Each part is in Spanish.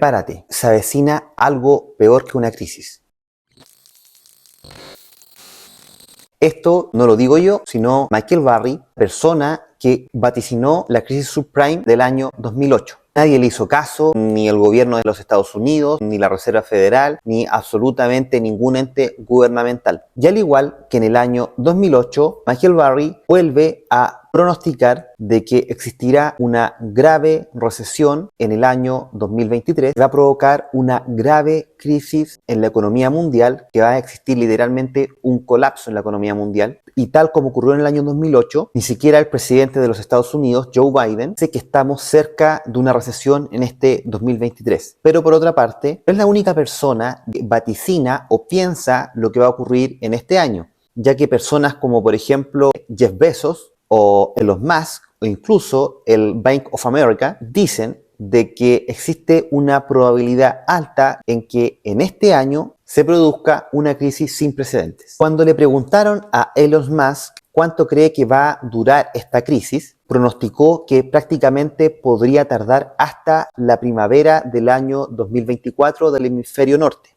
prepárate, se avecina algo peor que una crisis. Esto no lo digo yo, sino Michael Burry, persona que vaticinó la crisis subprime del año 2008. Nadie le hizo caso, ni el gobierno de los Estados Unidos, ni la Reserva Federal, ni absolutamente ningún ente gubernamental. Y al igual que en el año 2008, Michael Burry vuelve a pronosticar de que existirá una grave recesión en el año 2023, que va a provocar una grave crisis en la economía mundial, que va a existir literalmente un colapso en la economía mundial. Y tal como ocurrió en el año 2008, ni siquiera el presidente de los Estados Unidos, Joe Biden, dice que estamos cerca de una recesión en este 2023. Pero por otra parte, no es la única persona que vaticina o piensa lo que va a ocurrir en este año, ya que personas como por ejemplo Jeff Bezos o Elon Musk o incluso el Bank of America dicen de que existe una probabilidad alta en que en este año se produzca una crisis sin precedentes. Cuando le preguntaron a Elon Musk cuánto cree que va a durar esta crisis, pronosticó que prácticamente podría tardar hasta la primavera del año 2024 del hemisferio norte.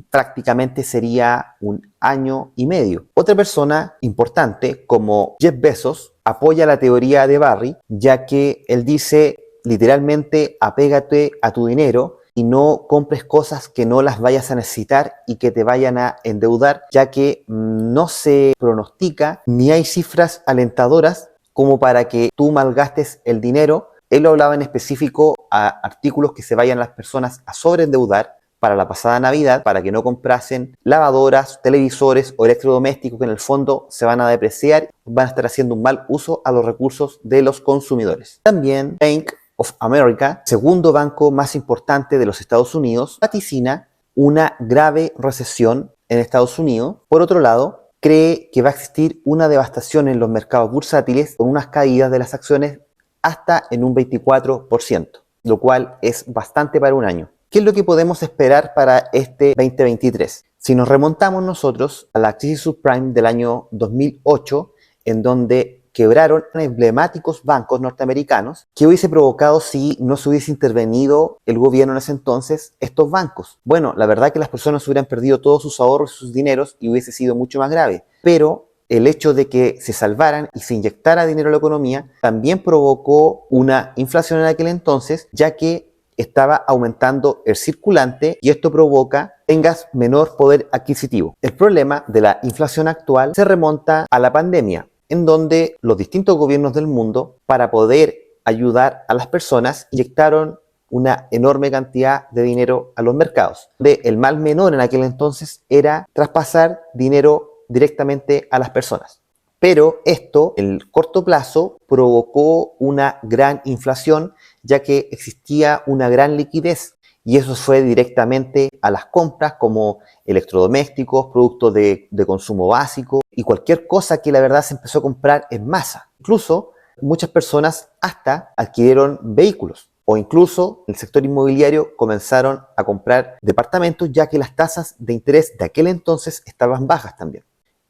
Prácticamente sería un año y medio. Otra persona importante como Jeff Bezos apoya la teoría de Burry, ya que él dice literalmente apégate a tu dinero y no compres cosas que no las vayas a necesitar y que te vayan a endeudar, ya que no se pronostica ni hay cifras alentadoras como para que tú malgastes el dinero. Él lo hablaba en específico a artículos que se vayan las personas a sobreendeudar para la pasada Navidad, para que no comprasen lavadoras, televisores o electrodomésticos que en el fondo se van a depreciar, van a estar haciendo un mal uso a los recursos de los consumidores. También Bank of America, segundo banco más importante de los Estados Unidos, vaticina una grave recesión en Estados Unidos. Por otro lado, cree que va a existir una devastación en los mercados bursátiles con unas caídas de las acciones hasta en un 24%, lo cual es bastante para un año. ¿Qué es lo que podemos esperar para este 2023? Si nos remontamos nosotros a la crisis subprime del año 2008, en donde quebraron emblemáticos bancos norteamericanos, ¿qué hubiese provocado si no se hubiese intervenido el gobierno en ese entonces estos bancos? Bueno, la verdad que las personas hubieran perdido todos sus ahorros y sus dineros y hubiese sido mucho más grave. Pero el hecho de que se salvaran y se inyectara dinero a la economía también provocó una inflación en aquel entonces, ya que estaba aumentando el circulante y esto provoca que tengas menor poder adquisitivo. El problema de la inflación actual se remonta a la pandemia, en donde los distintos gobiernos del mundo, para poder ayudar a las personas, inyectaron una enorme cantidad de dinero a los mercados. El mal menor en aquel entonces era traspasar dinero directamente a las personas. Pero esto, en el corto plazo, provocó una gran inflación, ya que existía una gran liquidez y eso fue directamente a las compras como electrodomésticos, productos de consumo básico y cualquier cosa que la verdad se empezó a comprar en masa. Incluso muchas personas hasta adquirieron vehículos o incluso el sector inmobiliario comenzaron a comprar departamentos, ya que las tasas de interés de aquel entonces estaban bajas también.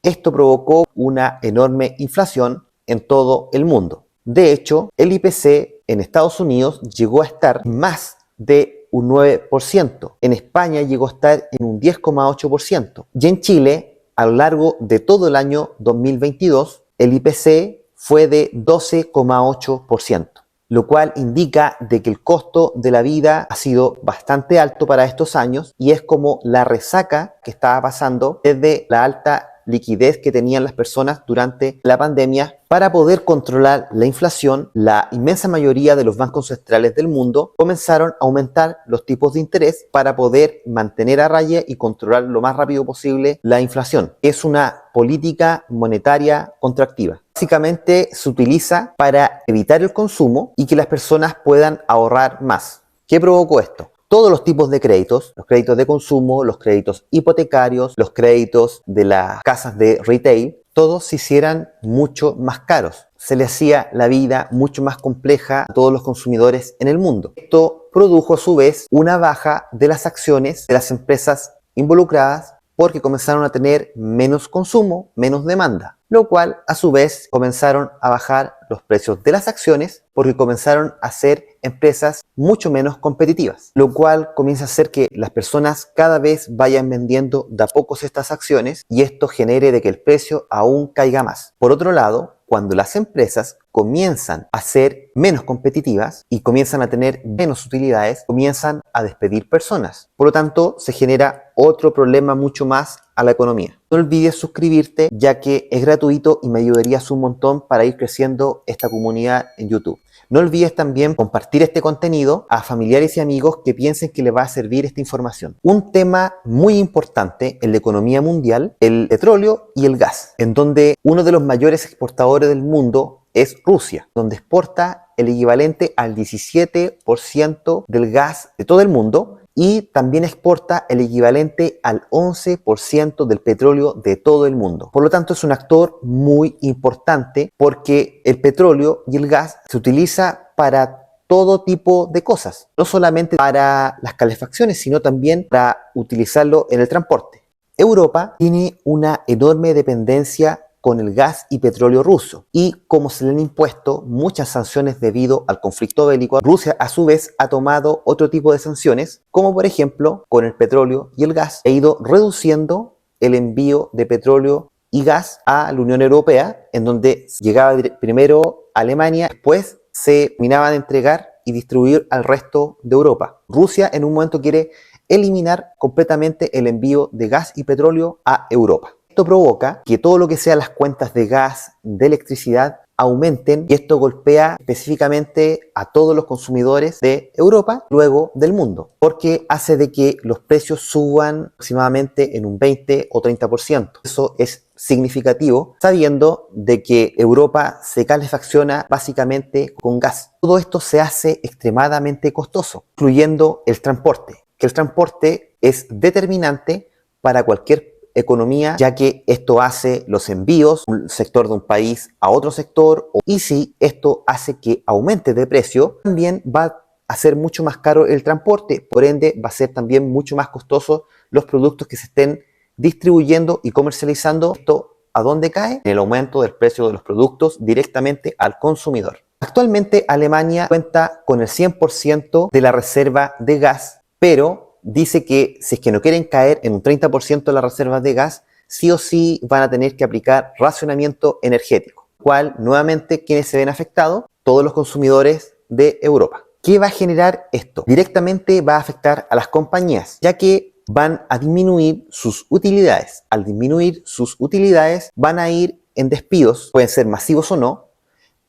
Esto provocó una enorme inflación en todo el mundo. De hecho, el IPC en Estados Unidos llegó a estar más de un 9%. En España llegó a estar en un 10,8%. Y en Chile, a lo largo de todo el año 2022, el IPC fue de 12,8%. Lo cual indica de que el costo de la vida ha sido bastante alto para estos años y es como la resaca que estaba pasando desde la alta liquidez que tenían las personas durante la pandemia. Para poder controlar la inflación, la inmensa mayoría de los bancos centrales del mundo comenzaron a aumentar los tipos de interés para poder mantener a raya y controlar lo más rápido posible la inflación. Es una política monetaria contractiva. Básicamente se utiliza para evitar el consumo y que las personas puedan ahorrar más. ¿Qué provocó esto? Todos los tipos de créditos, los créditos de consumo, los créditos hipotecarios, los créditos de las casas de retail, todos se hicieran mucho más caros. Se le hacía la vida mucho más compleja a todos los consumidores en el mundo. Esto produjo a su vez una baja de las acciones de las empresas involucradas porque comenzaron a tener menos consumo, menos demanda, lo cual a su vez comenzaron a bajar los precios de las acciones porque comenzaron a ser empresas mucho menos competitivas, lo cual comienza a hacer que las personas cada vez vayan vendiendo de a pocos estas acciones y esto genere de que el precio aún caiga más. Por otro lado, cuando las empresas comienzan a ser menos competitivas y comienzan a tener menos utilidades, comienzan a despedir personas. Por lo tanto, se genera otro problema mucho más a la economía. No olvides suscribirte, ya que es gratuito y me ayudarías un montón para ir creciendo esta comunidad en YouTube. No olvides también compartir este contenido a familiares y amigos que piensen que les va a servir esta información. Un tema muy importante en la economía mundial, el petróleo y el gas, en donde uno de los mayores exportadores del mundo es Rusia, donde exporta el equivalente al 17% del gas de todo el mundo y también exporta el equivalente al 11% del petróleo de todo el mundo. Por lo tanto, es un actor muy importante porque el petróleo y el gas se utiliza para todo tipo de cosas, no solamente para las calefacciones, sino también para utilizarlo en el transporte. Europa tiene una enorme dependencia con el gas y petróleo ruso y como se le han impuesto muchas sanciones debido al conflicto bélico, Rusia a su vez ha tomado otro tipo de sanciones, como por ejemplo con el petróleo y el gas, ha ido reduciendo el envío de petróleo y gas a la Unión Europea, en donde llegaba primero a Alemania, después se terminaba de entregar y distribuir al resto de Europa. Rusia en un momento quiere eliminar completamente el envío de gas y petróleo a Europa. Esto provoca que todo lo que sea las cuentas de gas, de electricidad, aumenten y esto golpea específicamente a todos los consumidores de Europa, luego del mundo, porque hace de que los precios suban aproximadamente en un 20 o 30%. Eso es significativo, sabiendo de que Europa se calefacciona básicamente con gas. Todo esto se hace extremadamente costoso, incluyendo el transporte, que el transporte es determinante para cualquier economía, ya que esto hace los envíos de un sector de un país a otro sector, y si esto hace que aumente de precio, también va a ser mucho más caro el transporte, por ende va a ser también mucho más costoso los productos que se estén distribuyendo y comercializando. ¿Esto a dónde cae? En el aumento del precio de los productos directamente al consumidor. Actualmente Alemania cuenta con el 100% de la reserva de gas, pero dice que si es que no quieren caer en un 30% de las reservas de gas, sí o sí van a tener que aplicar racionamiento energético, cual nuevamente quienes se ven afectados, todos los consumidores de Europa. ¿Qué va a generar esto? Directamente va a afectar a las compañías, ya que van a disminuir sus utilidades. Al disminuir sus utilidades van a ir en despidos, pueden ser masivos o no,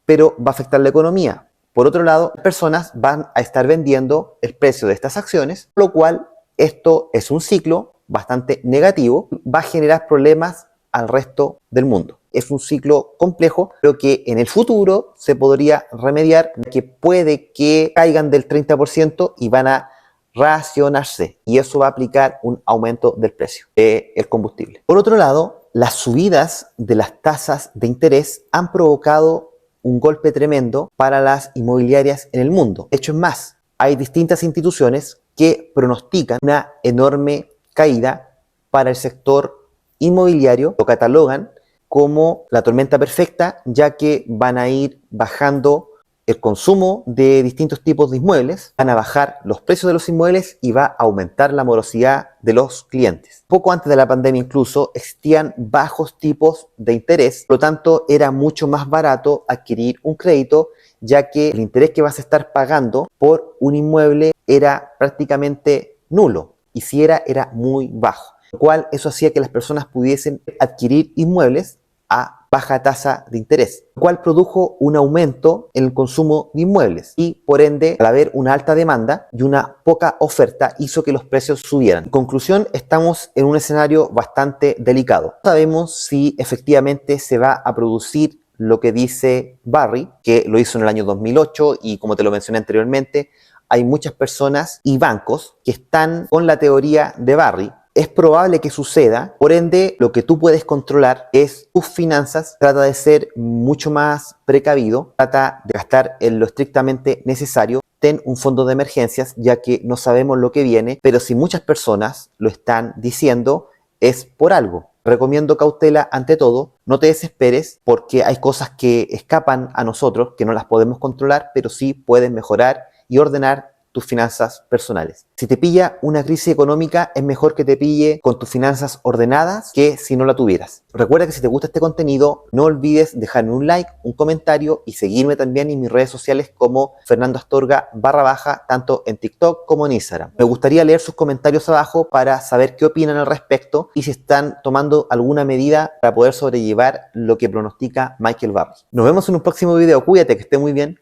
pero va a afectar la economía. Por otro lado, las personas van a estar vendiendo el precio de estas acciones, lo cual esto es un ciclo bastante negativo, va a generar problemas al resto del mundo. Es un ciclo complejo, pero que en el futuro se podría remediar, que puede que caigan del 30% y van a racionarse y eso va a aplicar un aumento del precio del combustible. Por otro lado, las subidas de las tasas de interés han provocado un golpe tremendo para las inmobiliarias en el mundo. De hecho, es más, hay distintas instituciones que pronostican una enorme caída para el sector inmobiliario. Lo catalogan como la tormenta perfecta, ya que van a ir bajando el consumo de distintos tipos de inmuebles, van a bajar los precios de los inmuebles y va a aumentar la morosidad de los clientes. Poco antes de la pandemia incluso existían bajos tipos de interés, por lo tanto era mucho más barato adquirir un crédito, ya que el interés que vas a estar pagando por un inmueble era prácticamente nulo y si era muy bajo, lo cual eso hacía que las personas pudiesen adquirir inmuebles a baja tasa de interés, lo cual produjo un aumento en el consumo de inmuebles y por ende, al haber una alta demanda y una poca oferta, hizo que los precios subieran. En conclusión, estamos en un escenario bastante delicado. No sabemos si efectivamente se va a producir lo que dice Barry, que lo hizo en el año 2008 y como te lo mencioné anteriormente, hay muchas personas y bancos que están con la teoría de Barry. Es probable que suceda, por ende, lo que tú puedes controlar es tus finanzas, trata de ser mucho más precavido, trata de gastar en lo estrictamente necesario, ten un fondo de emergencias, ya que no sabemos lo que viene, pero si muchas personas lo están diciendo, es por algo. Recomiendo cautela ante todo, no te desesperes porque hay cosas que escapan a nosotros, que no las podemos controlar, pero sí puedes mejorar y ordenar tus finanzas personales. Si te pilla una crisis económica, es mejor que te pille con tus finanzas ordenadas que si no la tuvieras. Recuerda que si te gusta este contenido, no olvides dejarme un like, un comentario y seguirme también en mis redes sociales como Fernando Astorga _, tanto en TikTok como en Instagram. Me gustaría leer sus comentarios abajo para saber qué opinan al respecto y si están tomando alguna medida para poder sobrellevar lo que pronostica Michael Burry. Nos vemos en un próximo video. Cuídate, que esté muy bien.